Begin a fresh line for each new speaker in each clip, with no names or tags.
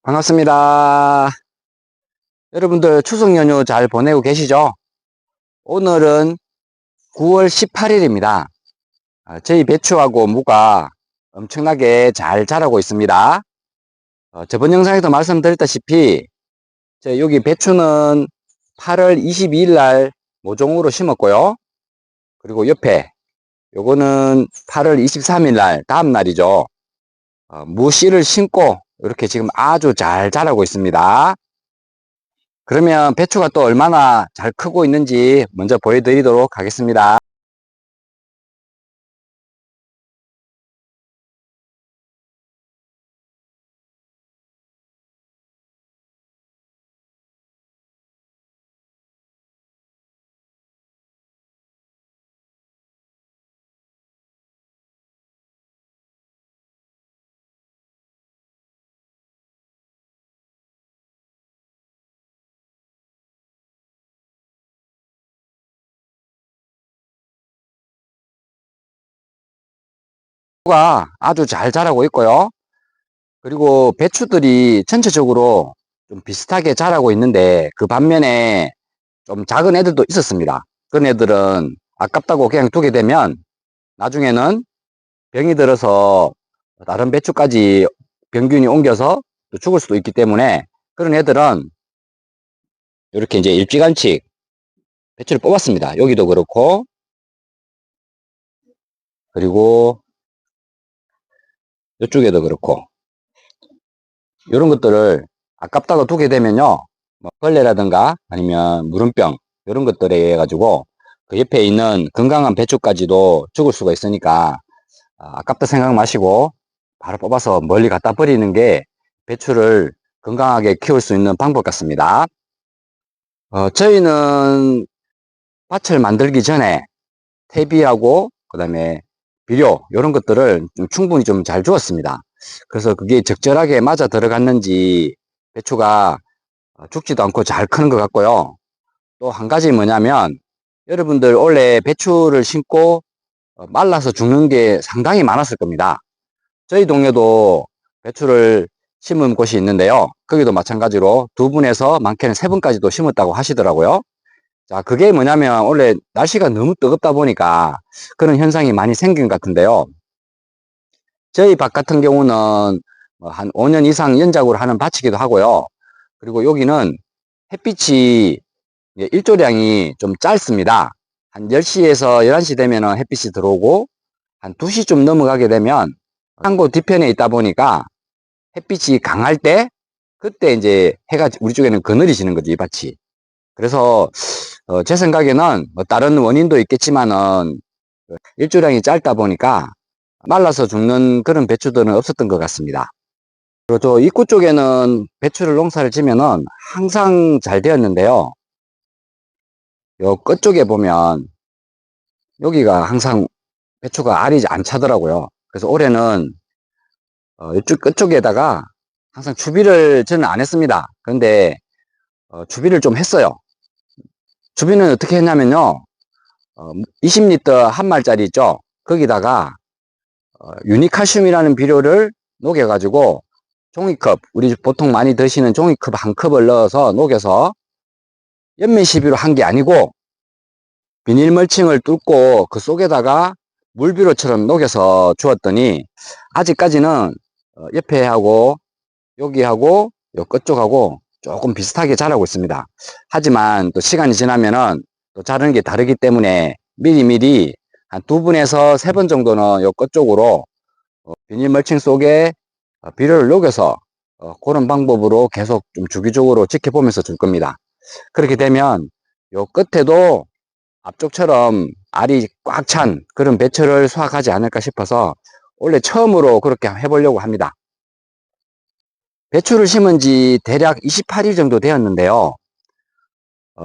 반갑습니다. 여러분들 추석 연휴 잘 보내고 계시죠? 오늘은 9월 18일입니다. 저희 배추하고 무가 엄청나게 잘 자라고 있습니다. 저번 영상에도 말씀드렸다시피 여기 배추는 8월 22일 날 모종으로 심었고요. 그리고 옆에 요거는 8월 23일 날 다음 날이죠. 무 씨를 심고 이렇게 지금 아주 잘 자라고 있습니다. 그러면 배추가 또 얼마나 잘 크고 있는지 먼저 보여드리도록 하겠습니다. 배추가 아주 잘 자라고 있고요. 그리고 배추들이 전체적으로 좀 비슷하게 자라고 있는데 그 반면에 좀 작은 애들도 있었습니다. 그런 애들은 아깝다고 그냥 두게 되면 나중에는 병이 들어서 다른 배추까지 병균이 옮겨서 또 죽을 수도 있기 때문에 그런 애들은 이렇게 이제 일찌감치 배추를 뽑았습니다. 여기도 그렇고, 그리고 이쪽에도 그렇고, 이런 것들을 아깝다고 두게 되면요, 뭐 벌레라든가 아니면 무름병 이런 것들에 의해 가지고 그 옆에 있는 건강한 배추까지도 죽을 수가 있으니까 아깝다 생각 마시고 바로 뽑아서 멀리 갖다 버리는 게 배추를 건강하게 키울 수 있는 방법 같습니다. 저희는 밭을 만들기 전에 퇴비하고 그 다음에 비료 이런 것들을 좀 충분히 좀 잘 주었습니다. 그래서 그게 적절하게 맞아 들어갔는지 배추가 죽지도 않고 잘 크는 것 같고요. 또 한 가지 뭐냐면 여러분들 원래 배추를 심고 말라서 죽는 게 상당히 많았을 겁니다. 저희 동네도 배추를 심은 곳이 있는데요. 거기도 마찬가지로 두 분에서 많게는 세 분까지도 심었다고 하시더라고요. 자, 그게 뭐냐면 원래 날씨가 너무 뜨겁다 보니까 그런 현상이 많이 생긴 것 같은데요. 저희 밭 같은 경우는 한 5년 이상 연작으로 하는 밭이기도 하고요. 그리고 여기는 햇빛이 일조량이 좀 짧습니다. 한 10시에서 11시 되면 햇빛이 들어오고 한 2시쯤 넘어가게 되면 항구 뒤편에 있다 보니까 햇빛이 강할 때 그때 이제 해가 우리 쪽에는 그늘이 지는 거죠, 이 밭이. 그래서 제 생각에는 뭐 다른 원인도 있겠지만은 일조량이 짧다 보니까 말라서 죽는 그런 배추들은 없었던 것 같습니다. 그리고 저 입구 쪽에는 배추를 농사를 지면은 항상 잘 되었는데요. 요 끝쪽에 보면 여기가 항상 배추가 알이 안 차더라고요. 그래서 올해는 이쪽 끝쪽에다가 항상 추비를 저는 안 했습니다. 그런데 추비를 좀 했어요. 추비는 어떻게 했냐면요. 20리터 한 말짜리 있죠. 거기다가 유니칼슘이라는 비료를 녹여가지고 종이컵, 우리 보통 많이 드시는 종이컵 한 컵을 넣어서 녹여서 연면 시비로 한 게 아니고 비닐 멀칭을 뚫고 그 속에다가 물비료처럼 녹여서 주었더니 아직까지는 옆에 하고 여기하고 요 끝쪽하고 조금 비슷하게 자라고 있습니다. 하지만 또 시간이 지나면은 또 자르는 게 다르기 때문에 미리미리 한 2분에서 3번 정도는 요 끝쪽으로 비닐 멀칭 속에 비료를 녹여서 그런 방법으로 계속 좀 주기적으로 지켜보면서 줄 겁니다. 그렇게 되면 요 끝에도 앞쪽처럼 알이 꽉 찬 그런 배추를 수확하지 않을까 싶어서 원래 처음으로 그렇게 해보려고 합니다. 배추를 심은 지 대략 28일 정도 되었는데요.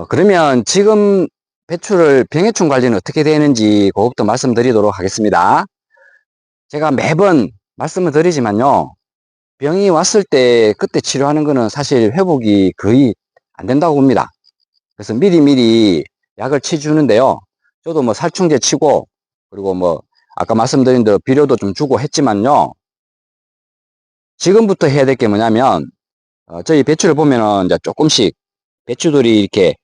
그러면 지금 배추를 병해충 관리는 어떻게 되는지 그것부터 말씀드리도록 하겠습니다. 제가 매번 말씀을 드리지만요. 병이 왔을 때 그때 치료하는 거는 사실 회복이 거의 안 된다고 봅니다. 그래서 미리미리 약을 치주는데요. 저도 뭐 살충제 치고 그리고 뭐 아까 말씀드린 대로 비료도 좀 주고 했지만요. 지금부터 해야 될 게 뭐냐면 저희 배추를 보면은 이제 조금씩 배추들이 이렇게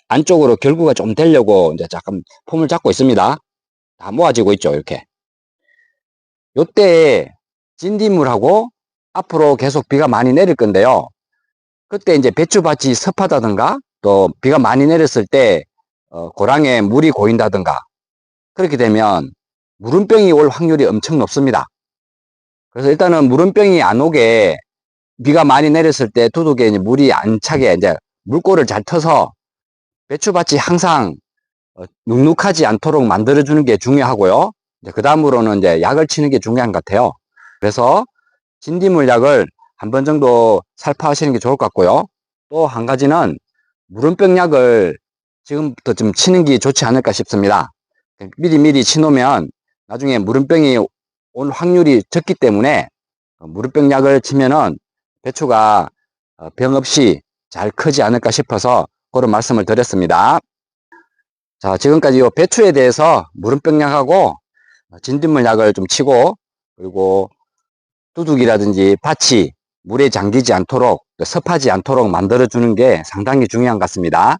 안쪽으로 결구가 좀 되려고 이제 잠깐 폼을 잡고 있습니다. 다 모아지고 있죠, 이렇게. 요때 진딧물하고 앞으로 계속 비가 많이 내릴 건데요. 그때 이제 배추밭이 습하다든가 또 비가 많이 내렸을 때 고랑에 물이 고인다든가 그렇게 되면 무름병이 올 확률이 엄청 높습니다. 그래서 일단은 무름병이 안 오게 비가 많이 내렸을 때 두둑에 이제 물이 안 차게 이제 물꼬를 잘 터서 배추밭이 항상 눅눅하지 않도록 만들어주는 게 중요하고요. 그 다음으로는 이제 약을 치는 게 중요한 것 같아요. 그래서 진딧물 약을 한 번 정도 살포하시는 게 좋을 것 같고요. 또 한 가지는 무름병 약을 지금부터 좀 치는 게 좋지 않을까 싶습니다. 미리 치놓으면 나중에 무름병이 올 확률이 적기 때문에 무름병 약을 치면은 배추가 병 없이 잘 크지 않을까 싶어서 그런 말씀을 드렸습니다. 자, 지금까지 이 배추에 대해서 무름병 약하고 진딧물 약을 좀 치고 그리고 두둑이라든지 밭이 물에 잠기지 않도록 습하지 않도록 만들어 주는 게 상당히 중요한 것 같습니다.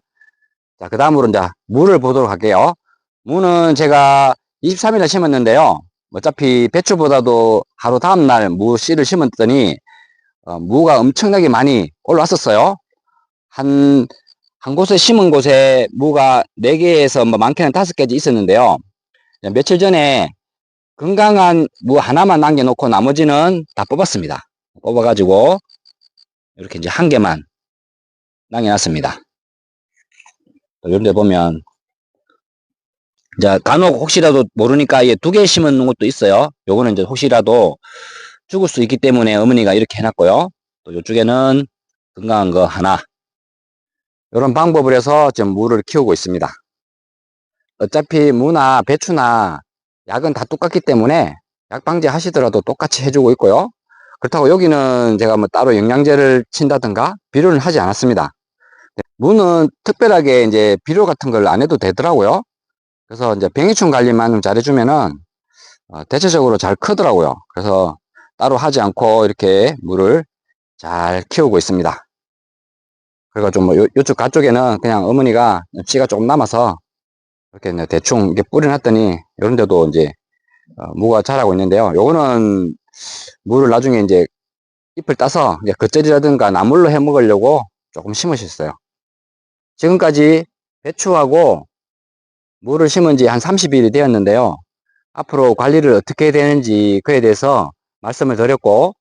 자, 그 다음으로 이제 무를 보도록 할게요. 무는 제가 23일에 심었는데요. 어차피 배추보다도 하루 다음날 무 씨를 심었더니 무가 엄청나게 많이 올라왔었어요. 한 곳에 심은 곳에 무가 4개에서 뭐 많게는 5개까지 있었는데요. 며칠 전에 건강한 무 하나만 남겨놓고 나머지는 다 뽑았습니다. 뽑아가지고 이렇게 이제 1개만 남겨놨습니다. 이런 데 보면 이제 간혹 혹시라도 모르니까 2개 심은 것도 있어요. 요거는 이제 혹시라도 죽을 수 있기 때문에 어머니가 이렇게 해놨고요. 또 이쪽에는 건강한 거 하나. 이런 방법을 해서 지금 무를 키우고 있습니다. 어차피 무나 배추나 약은 다 똑같기 때문에 약 방제 하시더라도 똑같이 해주고 있고요. 그렇다고 여기는 제가 뭐 따로 영양제를 친다든가 비료를 하지 않았습니다. 무는 특별하게 이제 비료 같은 걸 안 해도 되더라고요. 그래서 이제 병해충 관리만 좀 잘해주면은 대체적으로 잘 크더라고요. 그래서 따로 하지 않고 이렇게 무를 잘 키우고 있습니다. 그리고 좀 뭐 요쪽 가쪽에는 그냥 어머니가 씨가 조금 남아서 이렇게 대충 이렇게 뿌려놨더니 이런 데도 이제 무가 자라고 있는데요. 요거는 무를 나중에 이제 잎을 따서 이제 겉절이라든가 나물로 해 먹으려고 조금 심으셨어요. 지금까지 배추하고 무를 심은 지 한 30일이 되었는데요. 앞으로 관리를 어떻게 해야 되는지 그에 대해서 말씀을 드렸고,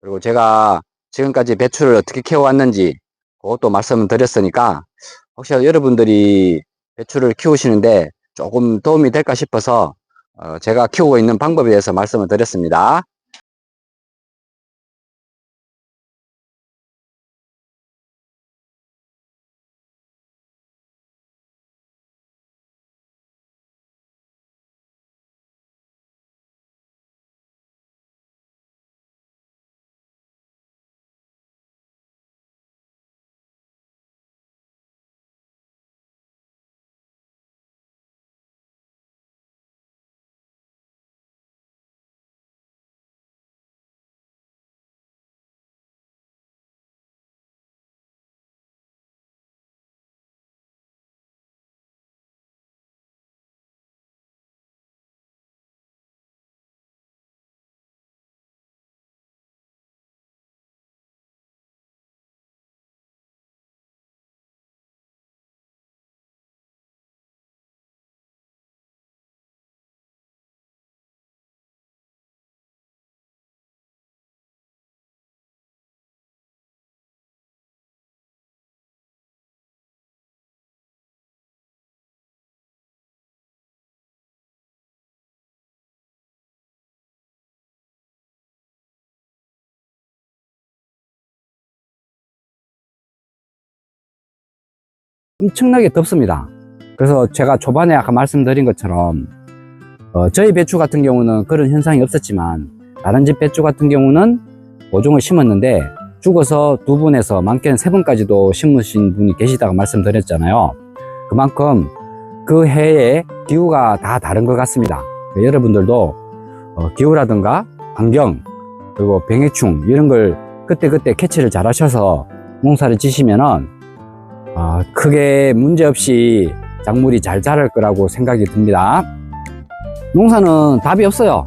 그리고 제가 지금까지 배추를 어떻게 키워왔는지 그것도 말씀을 드렸으니까 혹시라도 여러분들이 배추를 키우시는데 조금 도움이 될까 싶어서 제가 키우고 있는 방법에 대해서 말씀을 드렸습니다. 엄청나게 덥습니다. 그래서 제가 초반에 아까 말씀드린 것처럼 저희 배추 같은 경우는 그런 현상이 없었지만 다른 집 배추 같은 경우는 5종을 심었는데 죽어서 2분에서 많게는 3분까지도 심으신 분이 계시다고 말씀드렸잖아요. 그만큼 그 해의 기후가 다 다른 것 같습니다. 여러분들도 기후라든가 환경 그리고 병해충 이런 걸 그때그때 캐치를 잘 하셔서 농사를 지시면은 크게 문제없이 작물이 잘 자랄 거라고 생각이 듭니다. 농사는 답이 없어요.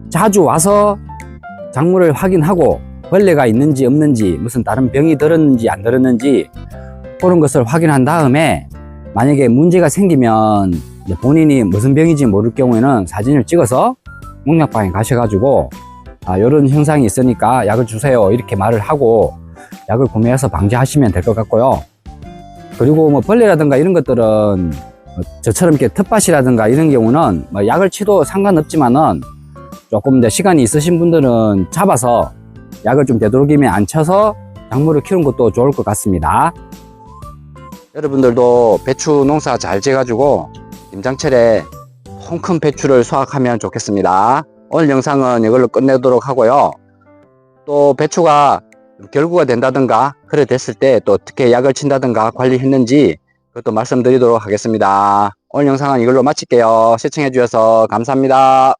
자주 와서 작물을 확인하고 벌레가 있는지 없는지, 무슨 다른 병이 들었는지 안 들었는지 그런 것을 확인한 다음에 만약에 문제가 생기면 본인이 무슨 병인지 모를 경우에는 사진을 찍어서 농약방에 가셔가지고 이런 현상이 있으니까 약을 주세요 이렇게 말을 하고 약을 구매해서 방지하시면 될 것 같고요. 그리고 뭐 벌레라든가 이런 것들은 저처럼 이렇게 텃밭이라든가 이런 경우는 뭐 약을 치도 상관없지만은 조금 더 시간이 있으신 분들은 잡아서 약을 좀 되도록이면 안 쳐서 작물을 키우는 것도 좋을 것 같습니다. 여러분들도 배추 농사 잘 지어가지고 김장철에 통 큰 배추를 수확하면 좋겠습니다. 오늘 영상은 이걸로 끝내도록 하고요. 또 배추가 결구가 된다든가 그래 됐을 때 또 어떻게 약을 친다든가 관리했는지 그것도 말씀드리도록 하겠습니다. 오늘 영상은 이걸로 마칠게요. 시청해 주셔서 감사합니다.